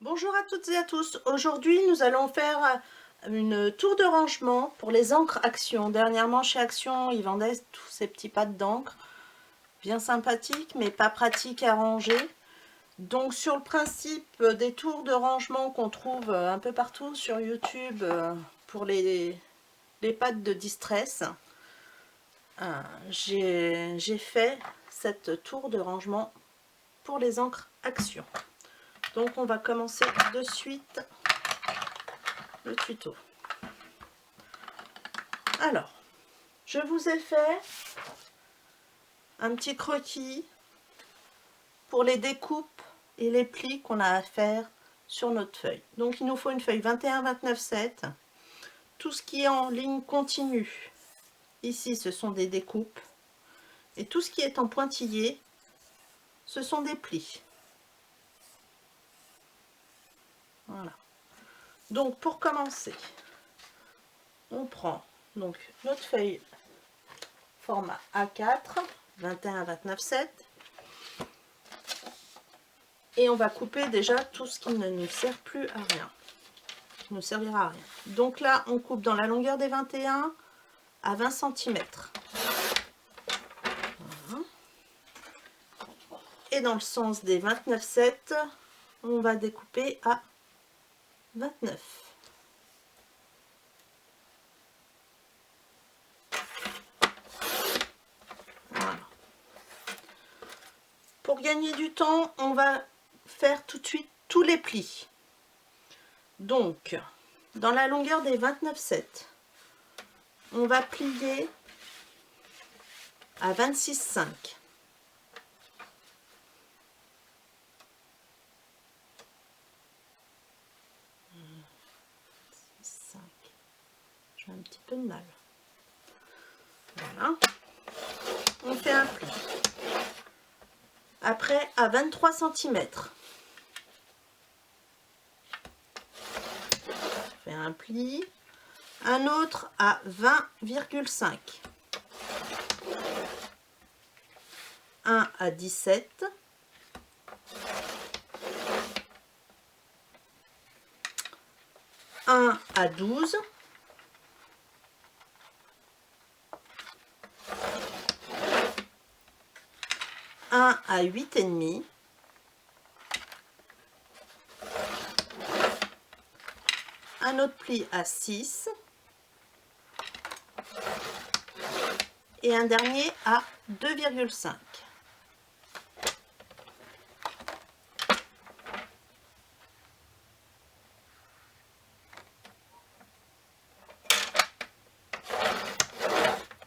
Bonjour à toutes et à tous. Aujourd'hui, nous allons faire une tour de rangement pour les encres Action. Dernièrement, chez Action, ils vendaient tous ces petits pads d'encre. Bien sympathiques, mais pas pratiques à ranger. Donc, sur le principe des tours de rangement qu'on trouve un peu partout sur YouTube pour les pads de distress, j'ai fait cette tour de rangement pour les encres Action. Donc, on va commencer de suite le tuto. Alors, je vous ai fait un petit croquis pour les découpes et les plis qu'on a à faire sur notre feuille. Donc il nous faut une feuille 21-29-7. Tout ce qui est en ligne continue, ici ce sont des découpes. Et tout ce qui est en pointillé, ce sont des plis. Voilà. Donc pour commencer, on prend donc notre feuille format A4, 21-29-7. Et on va couper déjà tout ce qui ne nous sert plus à rien. Qui ne servira à rien. Donc là, on coupe dans la longueur des 21 à 20 cm. Voilà. Et dans le sens des 29,7, on va découper à 29. Voilà. Pour gagner du temps, on va faire tout de suite tous les plis. Donc, dans la longueur des 29,7, on va plier à 26,5. J'ai un petit peu de mal. Voilà. On fait un pli. Après, à 23 cm. On fait un pli. Un autre à 20,5. Un à 17. Un à 12. Un à 8,5. Un autre pli à 6. Et un dernier à 2,5.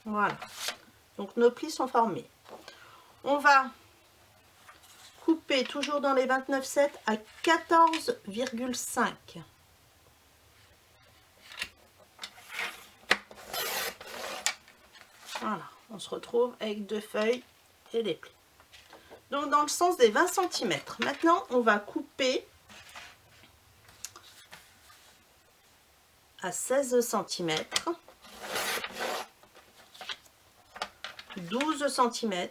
Voilà. Donc nos plis sont formés. On va couper toujours dans les 29,7 à 14,5. Voilà, on se retrouve avec deux feuilles et des plis. Donc dans le sens des 20 cm. Maintenant, on va couper à 16 cm, 12 cm,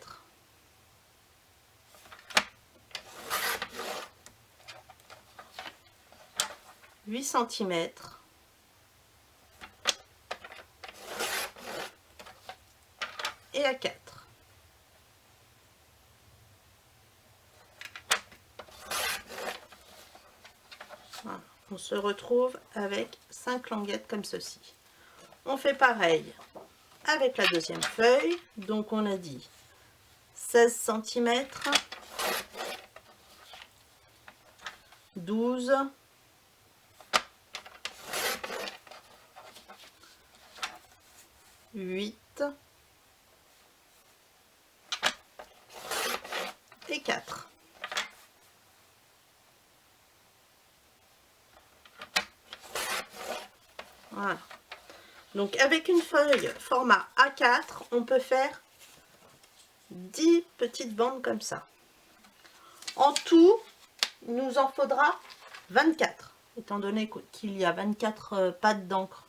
8 cm, et à 4. Voilà. On se retrouve avec 5 languettes comme ceci. On fait pareil avec la deuxième feuille. Donc on a dit 16 cm, 12, 8 et 4. Voilà. Donc avec une feuille format A4, on peut faire 10 petites bandes comme ça. En tout, il nous en faudra 24, étant donné qu'il y a 24 pads d'encre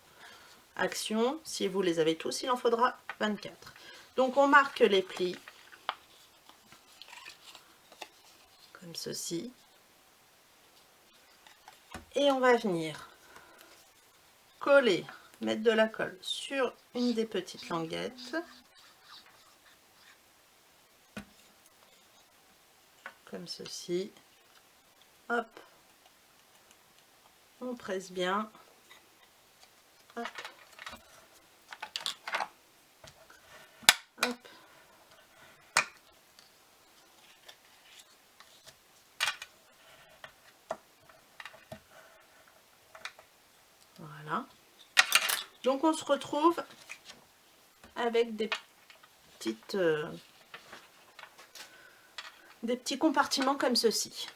Action. Si vous les avez tous, il en faudra 24. Donc on marque les plis, comme ceci. Et on va venir coller, mettre de la colle sur une des petites languettes. Comme ceci. Hop. On presse bien. Hop. Hop. Voilà. Donc on se retrouve avec des petits compartiments comme ceci.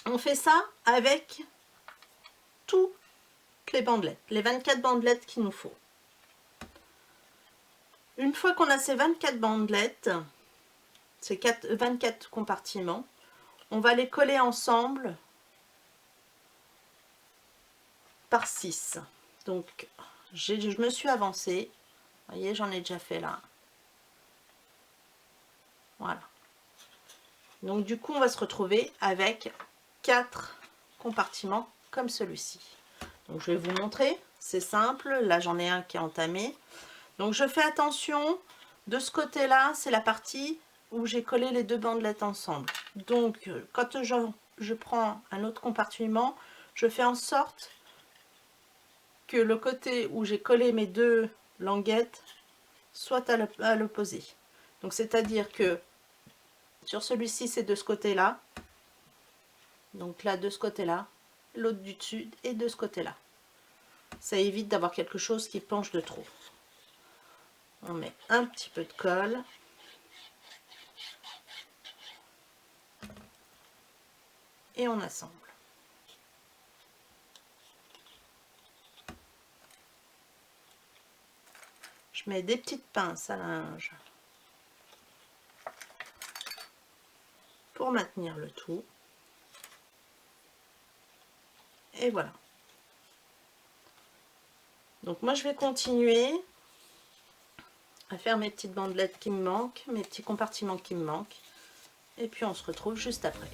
On fait ça avec toutes les bandelettes, les 24 bandelettes qu'il nous faut. Une fois qu'on a ces 24 bandelettes, ces 24 compartiments, on va les coller ensemble par 6. Donc je me suis avancée, vous voyez, j'en ai déjà fait là. Voilà. Donc du coup on va se retrouver avec 4 compartiments comme celui-ci. Donc je vais vous montrer, c'est simple, là j'en ai un qui est entamé. Donc je fais attention, de ce côté là c'est la partie où j'ai collé les deux bandelettes ensemble. Donc quand je prends un autre compartiment, je fais en sorte que le côté où j'ai collé mes deux languettes soit à l'opposé. Donc c'est à dire que sur celui-ci c'est de ce côté là, donc là de ce côté là, l'autre du dessus et de ce côté là. Ça évite d'avoir quelque chose qui penche de trop. On met un petit peu de colle. Et on assemble. Je mets des petites pinces à linge pour maintenir le tout. Et voilà. Donc moi je vais continuer à faire mes petites bandelettes qui me manquent, mes petits compartiments qui me manquent. Et puis on se retrouve juste après.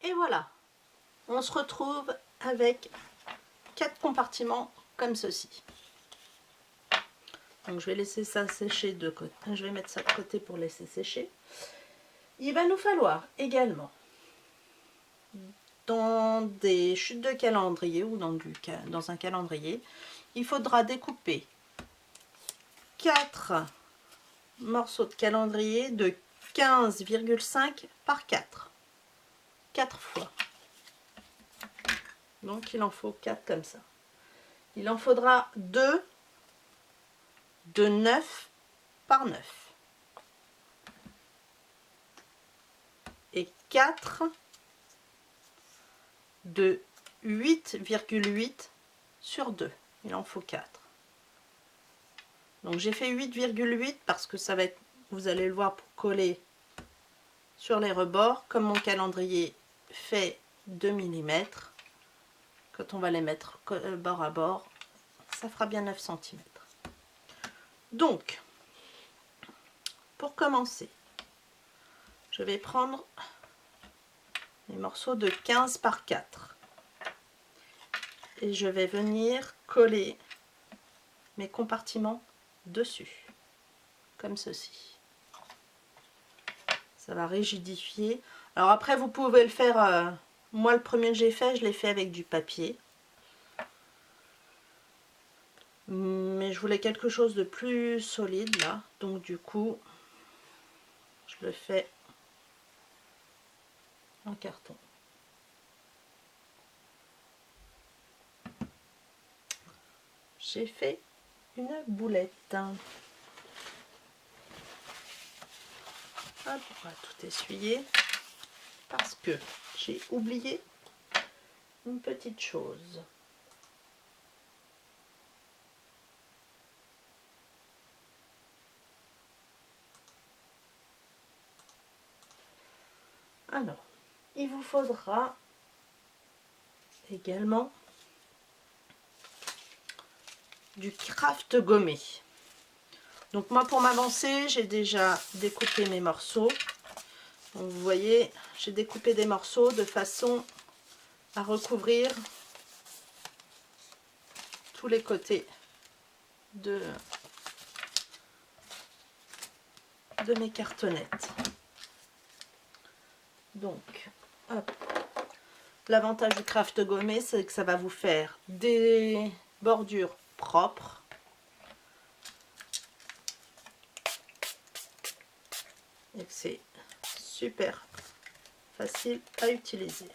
Et voilà, on se retrouve avec 4 compartiments comme ceci. Donc je vais laisser ça sécher de côté. Je vais mettre ça de côté pour laisser sécher. Il va nous falloir également, dans des chutes de calendrier ou dans un calendrier, il faudra découper 4 morceaux de calendrier de 15,5 par 4. 4 fois. Donc il en faut 4 comme ça. Il en faudra 2 de 9 par 9. Et 4 de 8,8 sur 2. Il en faut 4. Donc j'ai fait 8,8 parce que ça va être, vous allez le voir, pour coller sur les rebords. Comme mon calendrier fait 2 mm, quand on va les mettre bord à bord, ça fera bien 9 cm. Donc, pour commencer, je vais prendre les morceaux de 15 par 4 et je vais venir coller mes compartiments dessus, comme ceci. Ça va rigidifier. Alors après, vous pouvez le faire, moi le premier que j'ai fait, je l'ai fait avec du papier. Mais je voulais quelque chose de plus solide là, donc du coup, je le fais en carton. J'ai fait une boulette. Hop, on va tout essuyer parce que j'ai oublié une petite chose. Alors, il vous faudra également du craft gommé. Donc moi, pour m'avancer, j'ai déjà découpé mes morceaux. Donc, vous voyez, j'ai découpé des morceaux de façon à recouvrir tous les côtés de mes cartonnettes. Donc, hop. L'avantage du craft gommé, c'est que ça va vous faire des bordures propres. Et que c'est super facile à utiliser.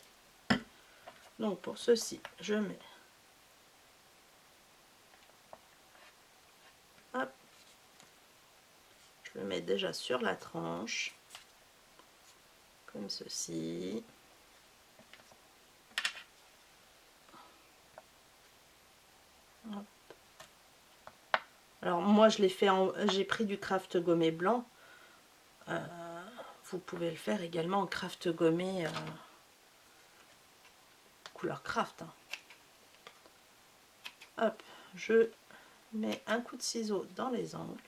Donc pour ceci, je mets, hop, je le mets déjà sur la tranche, comme ceci. Hop. Alors moi je l'ai fait j'ai pris du craft gommé blanc. Vous pouvez le faire également en craft gommé couleur craft. Hop, je mets un coup de ciseau dans les angles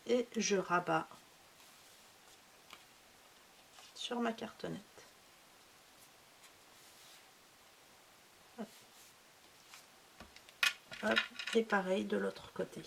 et je rabats sur ma cartonnette. Hop. Hop. Et pareil de l'autre côté.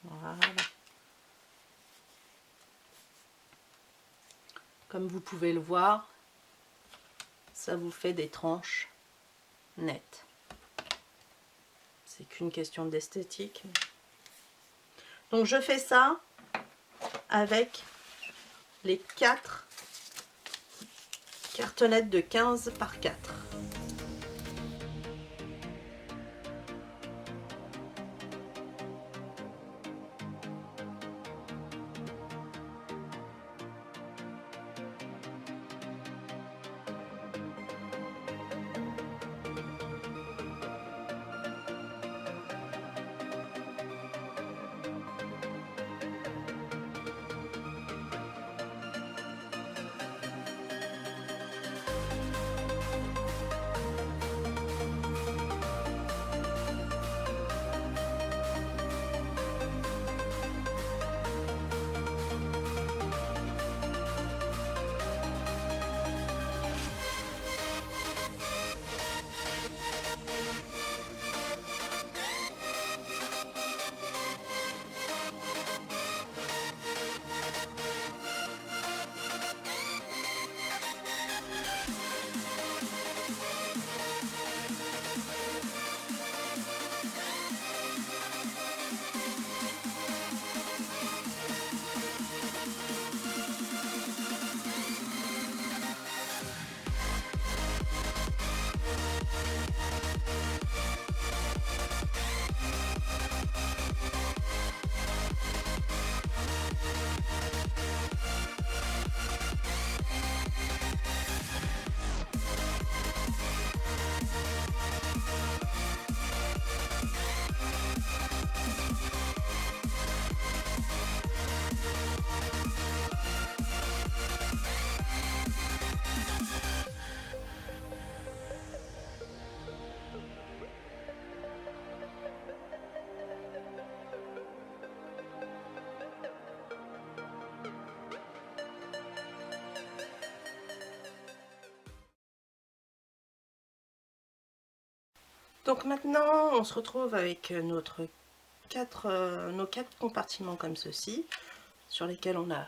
Voilà. Comme vous pouvez le voir, ça vous fait des tranches nettes. C'est qu'une question d'esthétique. Donc je fais ça avec les 4 cartonnettes de 15 par 4. Donc maintenant, on se retrouve avec nos 4 compartiments comme ceci, sur lesquels on a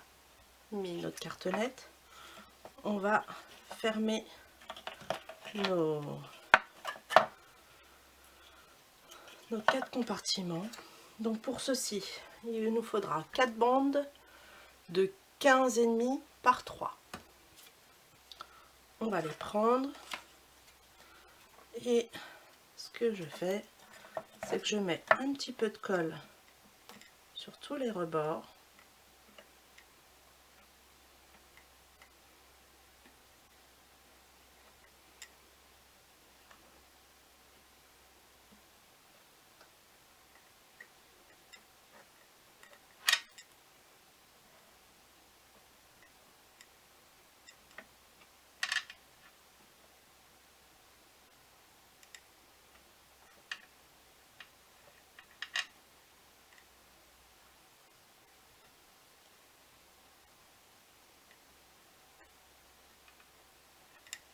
mis notre cartonnette. On va fermer nos 4 compartiments. Donc pour ceci, il nous faudra 4 bandes de 15,5 par 3. On va les prendre et ce que je fais, c'est que je mets un petit peu de colle sur tous les rebords.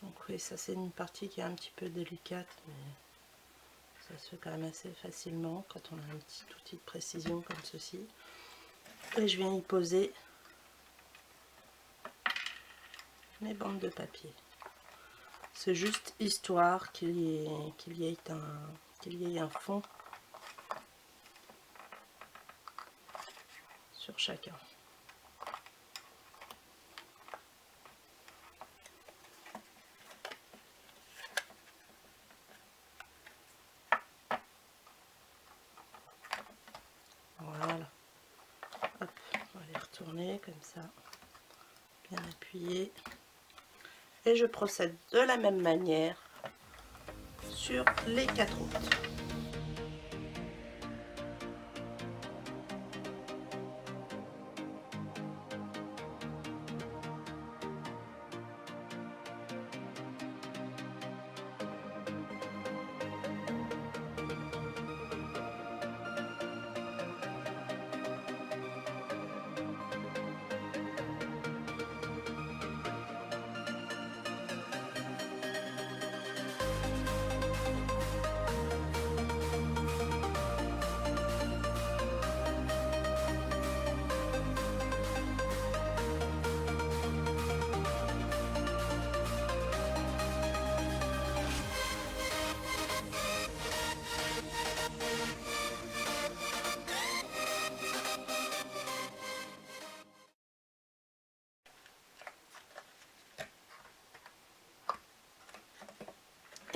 Donc oui, ça c'est une partie qui est un petit peu délicate, mais ça se fait quand même assez facilement quand on a un petit outil de précision comme ceci. Et je viens y poser mes bandes de papier. C'est juste histoire qu'il y ait un fond sur chacun. Voilà. Hop, on va les retourner comme ça, bien appuyé. Et je procède de la même manière sur les 4 autres.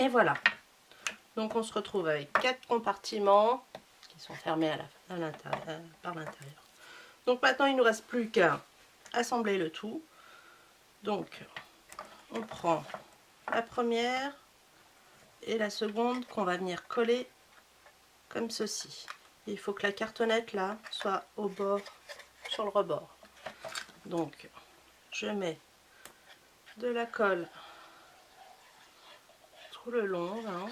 Et voilà, donc on se retrouve avec 4 compartiments qui sont fermés par l'intérieur. Donc maintenant il ne nous reste plus qu'à assembler le tout. Donc on prend la première et la seconde qu'on va venir coller comme ceci. Et il faut que la cartonnette là soit au bord, sur le rebord. Donc je mets de la colle tout le long là.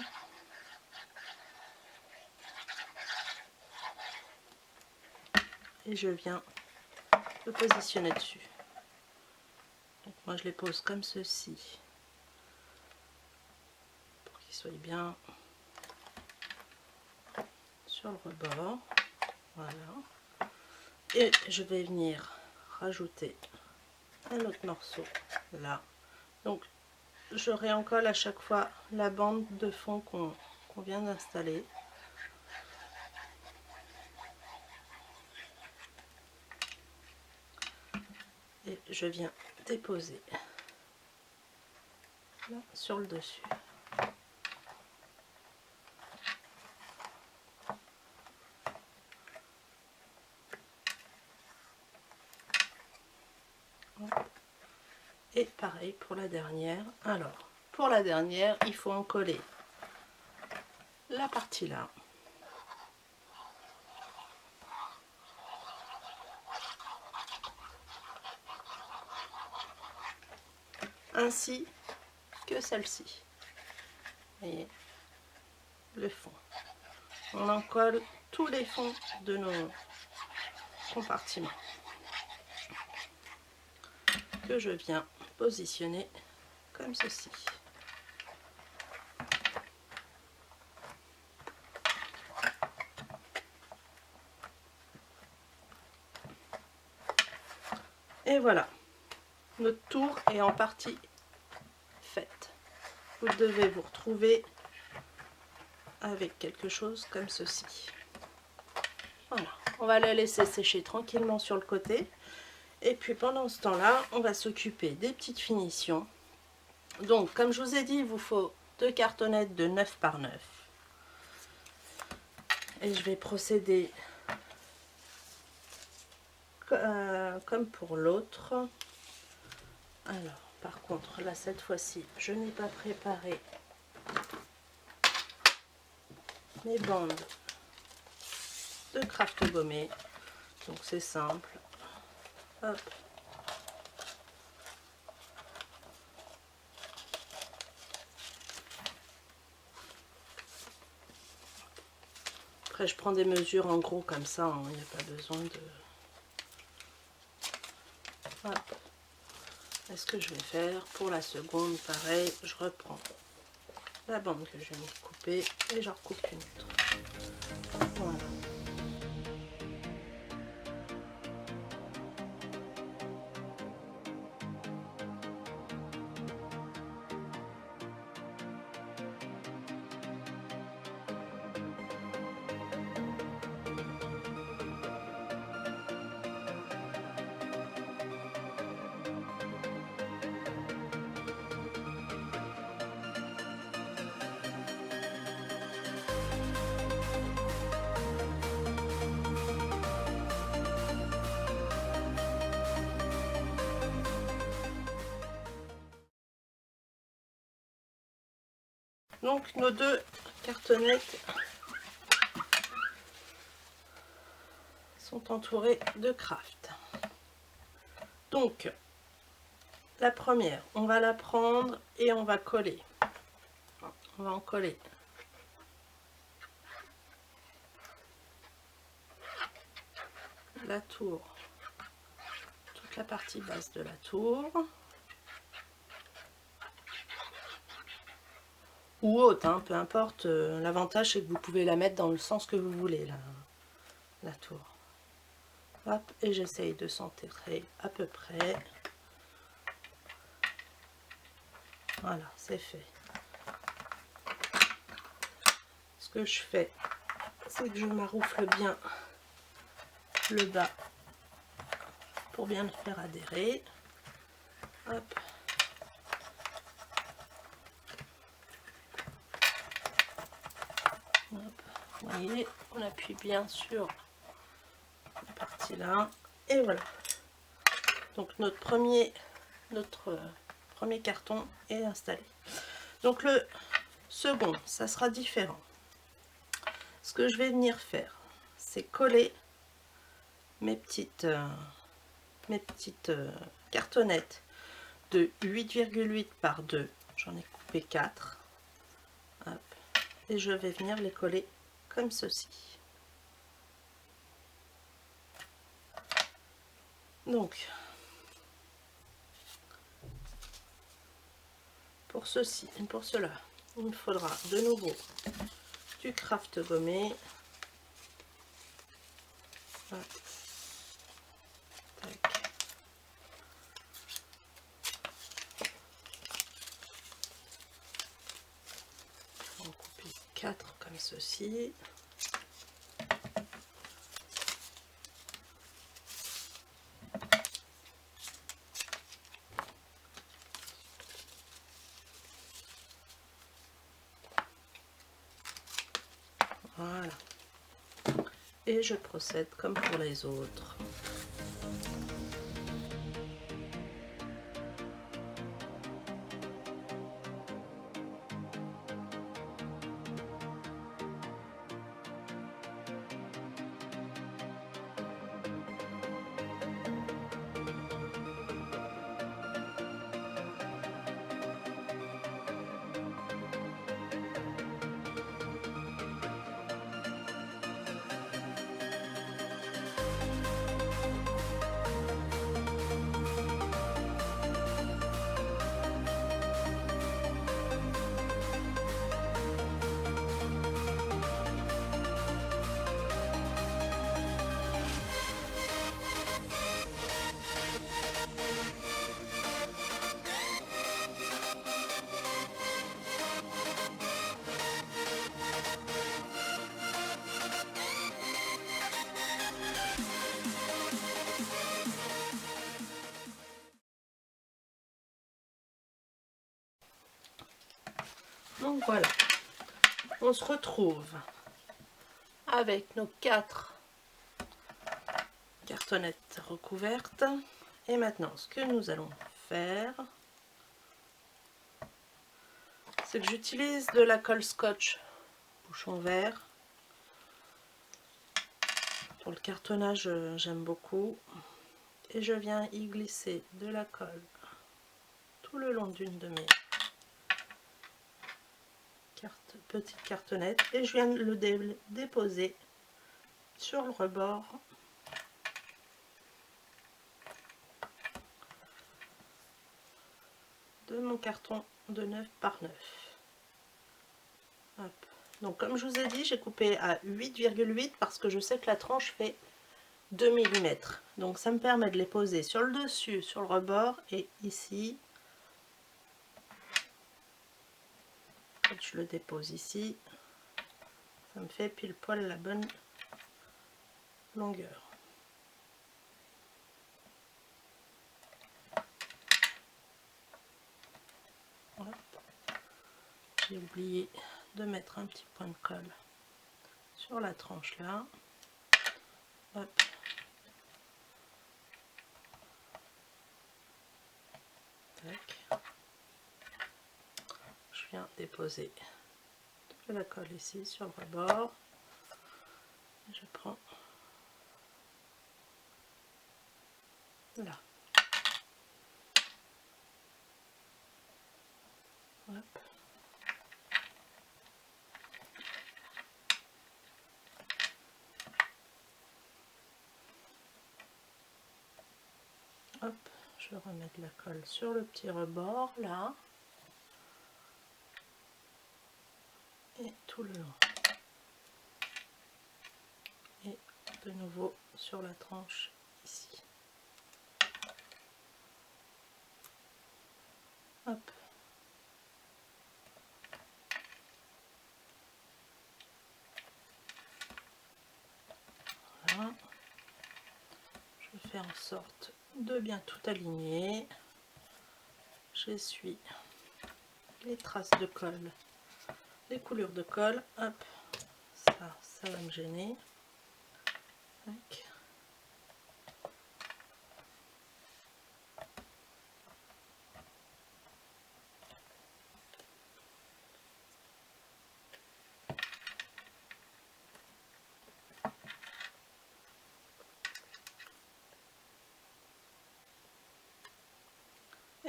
Et je viens le positionner dessus. Donc moi je les pose comme ceci pour qu'ils soient bien sur le rebord. Voilà. Et je vais venir rajouter un autre morceau là. Donc je réencolle à chaque fois la bande de fond qu'on vient d'installer. Et je viens déposer là sur le dessus. Et pareil pour la dernière. Alors, pour la dernière, il faut en coller la partie là. Ainsi que celle-ci. Voyez le fond. On en colle tous les fonds de nos compartiments que je viens positionner comme ceci. Et voilà, notre tour est en partie faite. Vous devez vous retrouver avec quelque chose comme ceci. Voilà, on va la laisser sécher tranquillement sur le côté. Et puis pendant ce temps-là, on va s'occuper des petites finitions. Donc, comme je vous ai dit, il vous faut 2 cartonnettes de 9 par 9. Et je vais procéder comme pour l'autre. Alors, par contre, là, cette fois-ci, je n'ai pas préparé mes bandes de craft gommé. Donc, c'est simple. Hop. Après, je prends des mesures en gros comme ça, hein, il n'y a pas besoin de... Hop. Et ce que je vais faire pour la seconde, pareil, je reprends la bande que je viens de couper et j'en recoupe une autre. Voilà. Donc nos 2 cartonnettes sont entourées de craft. Donc la première, on va la prendre et on va coller. On va en coller la tour, toute la partie basse de la tour. Ou haute, hein, peu importe. L'avantage c'est que vous pouvez la mettre dans le sens que vous voulez, la tour. Hop, et j'essaye de centrer à peu près. Voilà, c'est fait. Ce que je fais, c'est que je maroufle bien le bas pour bien le faire adhérer. Hop. Hop. Vous voyez, on appuie bien sur la partie là. Et voilà. Donc notre premier carton est installé. Donc le second, ça sera différent. Ce que je vais venir faire, c'est coller mes petites cartonnettes de 8,8 par 2. J'en ai coupé 4. Hop. Et je vais venir les coller comme ceci. Donc, pour cela, il me faudra de nouveau du craft gommé. Hop. Tac. On va couper 4 comme ceci. Voilà. Et je procède comme pour les autres. Donc voilà, on se retrouve avec nos 4 cartonnettes recouvertes. Et maintenant, ce que nous allons faire, c'est que j'utilise de la colle scotch bouchon vert. Pour le cartonnage, j'aime beaucoup. Et je viens y glisser de la colle tout le long d'une de mes petites cartonnettes. Et je viens le déposer sur le rebord de mon carton de 9 par 9. Hop. Donc comme je vous ai dit, j'ai coupé à 8,8 parce que je sais que la tranche fait 2 mm. Donc ça me permet de les poser sur le dessus, sur le rebord et ici. Je le dépose ici. Ça me fait pile poil la bonne longueur. J'ai oublié de mettre un petit point de colle sur la tranche là. Hop. Tac. Je viens déposer de la colle ici sur le rebord. Je prends là. Hop. Hop, je remets de la colle sur le petit rebord là et tout le long. Et de nouveau sur la tranche ici. Hop. Voilà. Je fais en sorte de bien tout aligner. J'essuie les traces de colle, les coulures de colle. Hop, ça va me gêner. Tac.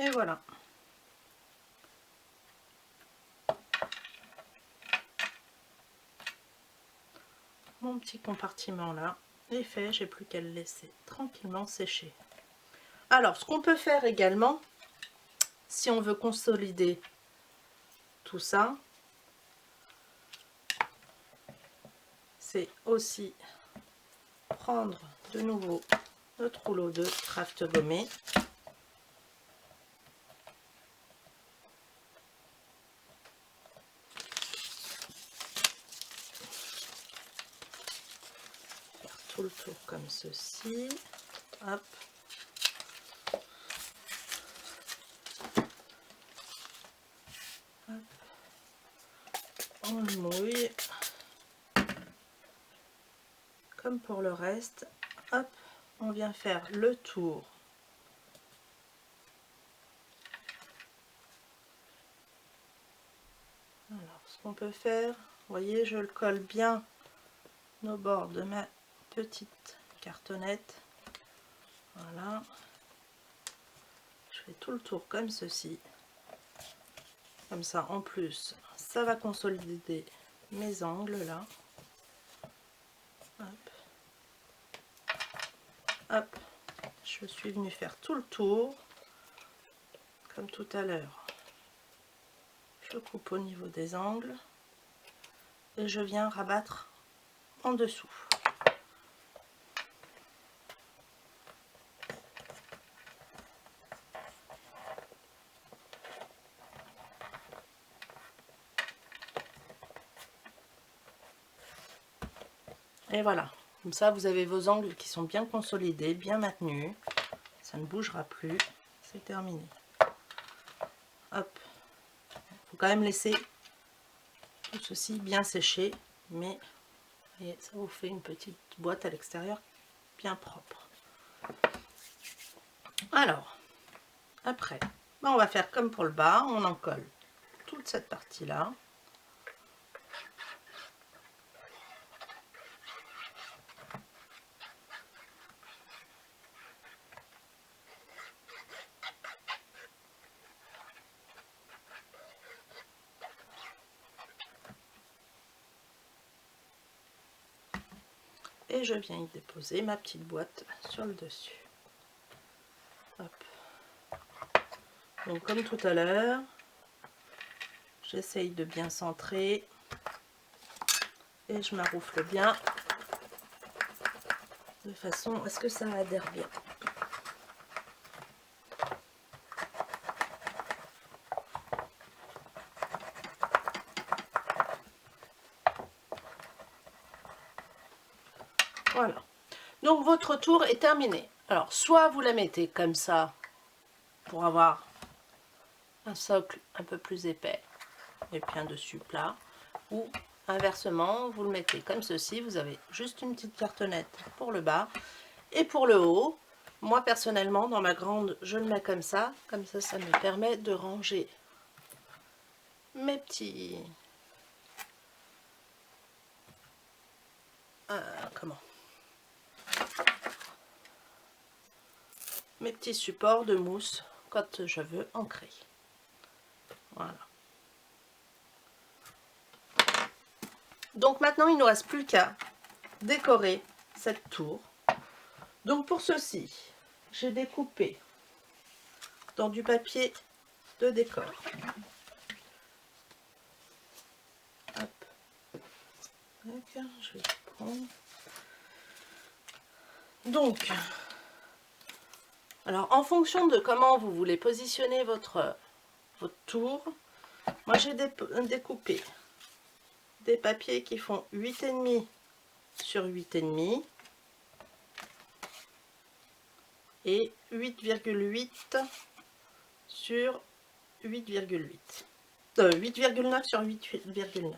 Et voilà. Mon petit compartiment là est fait, j'ai plus qu'à le laisser tranquillement sécher. Alors, ce qu'on peut faire également, si on veut consolider tout ça, c'est aussi prendre de nouveau notre rouleau de craft gommé. Faire tout le tour comme ceci. Hop. Hop. On le mouille. Comme pour le reste. Hop. On vient faire le tour. Alors, ce qu'on peut faire, vous voyez, je le colle bien au bord de ma petite cartonnette. Voilà. Je fais tout le tour comme ceci. Comme ça, en plus, ça va consolider mes angles là. Hop. Hop. Je suis venue faire tout le tour. Comme tout à l'heure. Je coupe au niveau des angles. Et je viens rabattre en dessous. Et voilà, comme ça vous avez vos angles qui sont bien consolidés, bien maintenus. Ça ne bougera plus. C'est terminé. Hop. Il faut quand même laisser Tout ceci bien séché, mais et ça vous fait une petite boîte à l'extérieur bien propre. Alors, après, on va faire comme pour le bas, on en colle toute cette partie-là. Et je viens y déposer ma petite boîte sur le dessus. Hop. Donc comme tout à l'heure, j'essaye de bien centrer et je m'arroufle bien de façon à ce que ça adhère bien. Voilà. Donc votre tour est terminé. Alors soit vous la mettez comme ça pour avoir un socle un peu plus épais et puis un dessus plat, ou inversement vous le mettez comme ceci, vous avez juste une petite cartonnette pour le bas et pour le haut. Moi personnellement dans ma grande je le mets comme ça ça me permet de ranger mes petits mes petits supports de mousse quand je veux ancrer. Voilà. Donc maintenant il ne nous reste plus qu'à décorer cette tour. Donc pour ceci, j'ai découpé dans du papier de décor. Hop. Je vais prendre. Donc, alors en fonction de comment vous voulez positionner votre tour, moi j'ai découpé des papiers qui font 8,5 sur 8,5 et 8,8 sur 8,8. 8,9 sur 8,9.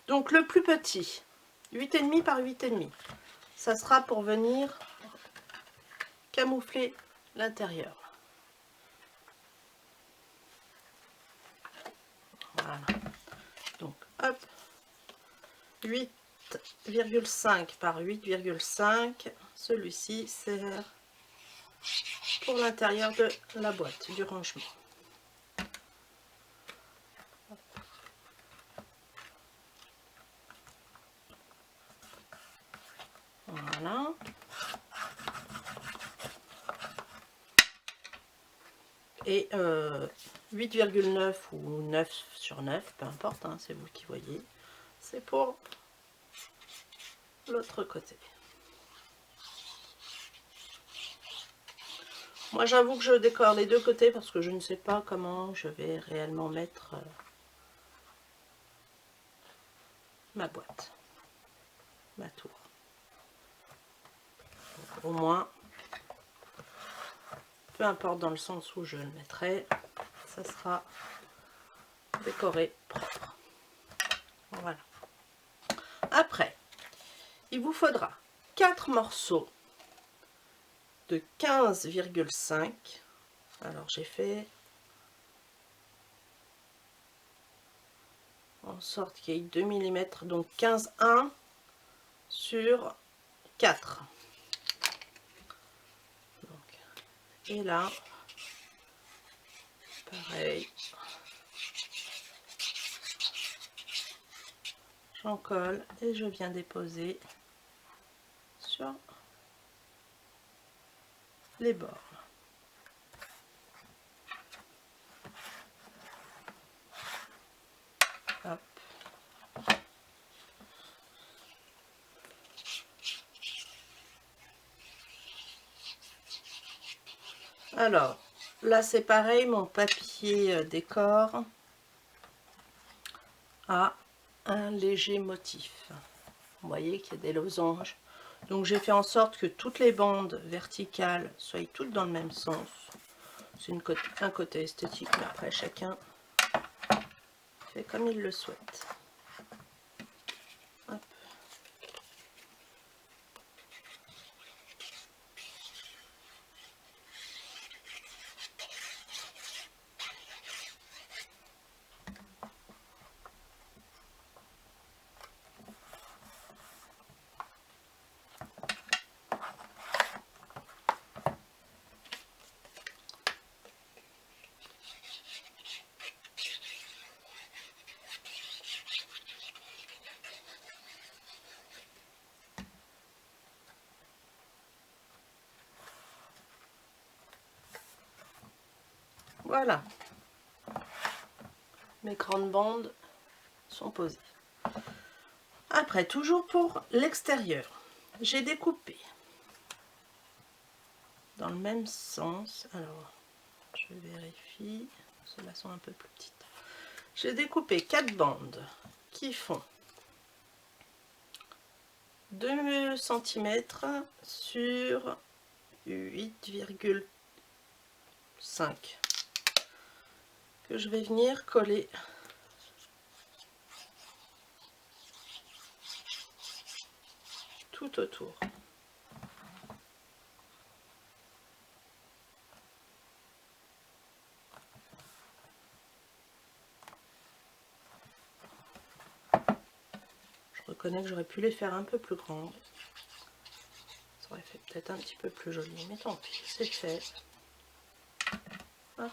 Donc le plus petit, 8,5 par 8,5, ça sera pour venir camoufler l'intérieur. Voilà. Donc hop, 8,5 par 8,5, celui-ci sert pour l'intérieur de la boîte du rangement. Voilà. Et 8,9 ou 9 sur 9, peu importe, hein, c'est vous qui voyez, c'est pour l'autre côté. Moi j'avoue que je décore les deux côtés parce que je ne sais pas comment je vais réellement mettre ma boîte, ma tour. Donc, au moins, peu importe dans le sens où je le mettrai, ça sera décoré propre. Voilà. Après, il vous faudra 4 morceaux de 15,5. Alors j'ai fait en sorte qu'il y ait 2 mm, donc 15,1 sur 4. Donc, et là, pareil, j'en colle et je viens déposer sur les bords. Hop. Alors, là c'est pareil, mon papier décor a un léger motif. Vous voyez qu'il y a des losanges. Donc j'ai fait en sorte que toutes les bandes verticales soient toutes dans le même sens. C'est un côté esthétique, mais après chacun fait comme il le souhaite. Voilà. Mes grandes bandes sont posées. Après, toujours pour l'extérieur, j'ai découpé dans le même sens. Alors, je vérifie, ceux-là sont un peu plus petites. J'ai découpé 4 bandes qui font 2 cm sur 8,5 que je vais venir coller tout autour. Je reconnais que j'aurais pu les faire un peu plus grandes. Ça aurait fait peut-être un petit peu plus joli, mais tant pis, c'est fait. Ah.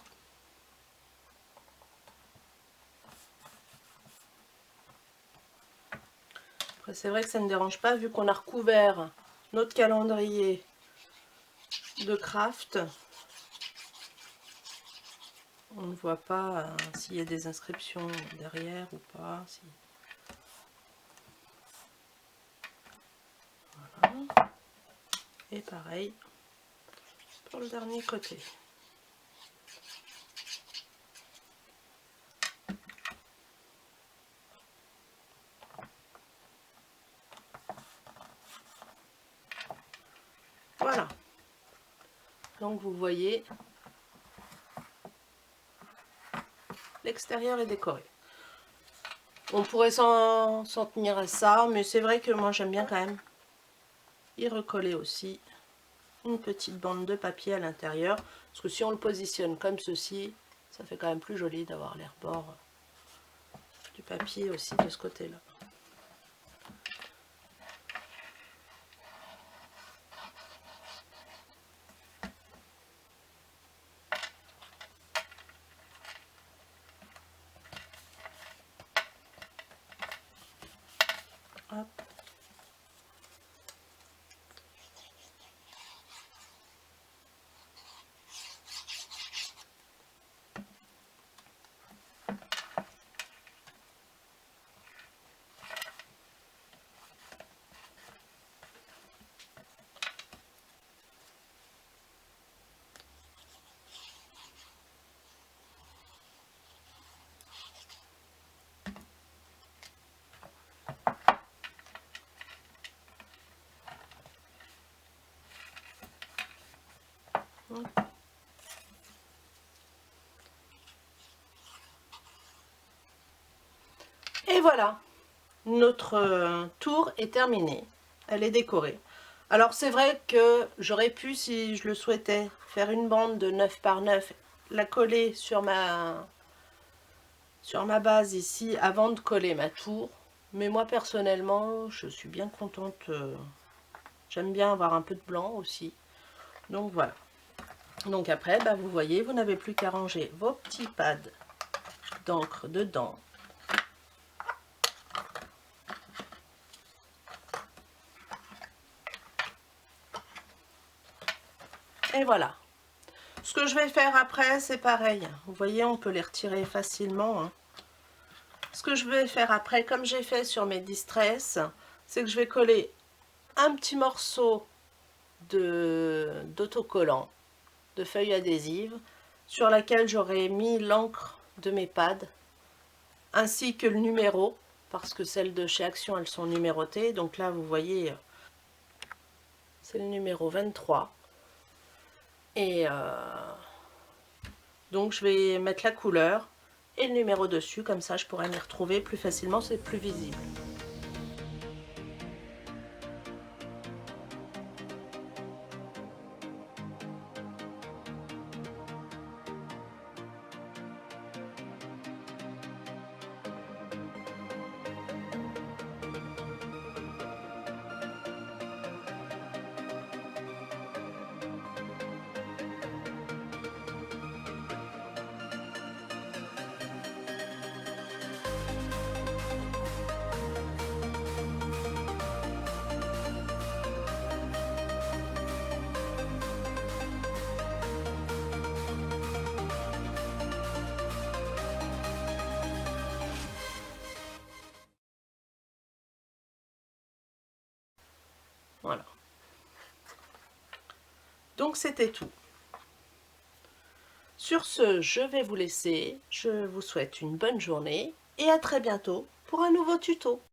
Après, c'est vrai que ça ne dérange pas, vu qu'on a recouvert notre calendrier de craft. On ne voit pas s'il y a des inscriptions derrière ou pas. Si... Voilà. Et pareil pour le dernier côté. Voilà. Donc vous voyez, l'extérieur est décoré. On pourrait s'en tenir à ça, mais c'est vrai que moi j'aime bien quand même y recoller aussi une petite bande de papier à l'intérieur, parce que si on le positionne comme ceci, ça fait quand même plus joli d'avoir les rebords du papier aussi de ce côté-là. Hop. Et voilà, notre tour est terminé. Elle est décorée. Alors c'est vrai que j'aurais pu, si je le souhaitais, faire une bande de 9 par 9, la coller sur ma base ici avant de coller ma tour. Mais moi personnellement, je suis bien contente. J'aime bien avoir un peu de blanc aussi. Donc voilà. Donc après, bah, vous voyez, vous n'avez plus qu'à ranger vos petits pads d'encre dedans. Et voilà. Ce que je vais faire après, c'est pareil. Vous voyez, on peut les retirer facilement. Hein. Ce que je vais faire après, comme j'ai fait sur mes distress, c'est que je vais coller un petit morceau d'autocollant, de feuille adhésive, sur laquelle j'aurai mis l'encre de mes pads, ainsi que le numéro, parce que celles de chez Action, elles sont numérotées. Donc là, vous voyez, c'est le numéro 23. Et donc je vais mettre la couleur et le numéro dessus, comme ça je pourrai m'y retrouver plus facilement, c'est plus visible. Donc c'était tout. Sur ce, je vais vous laisser. Je vous souhaite une bonne journée et à très bientôt pour un nouveau tuto.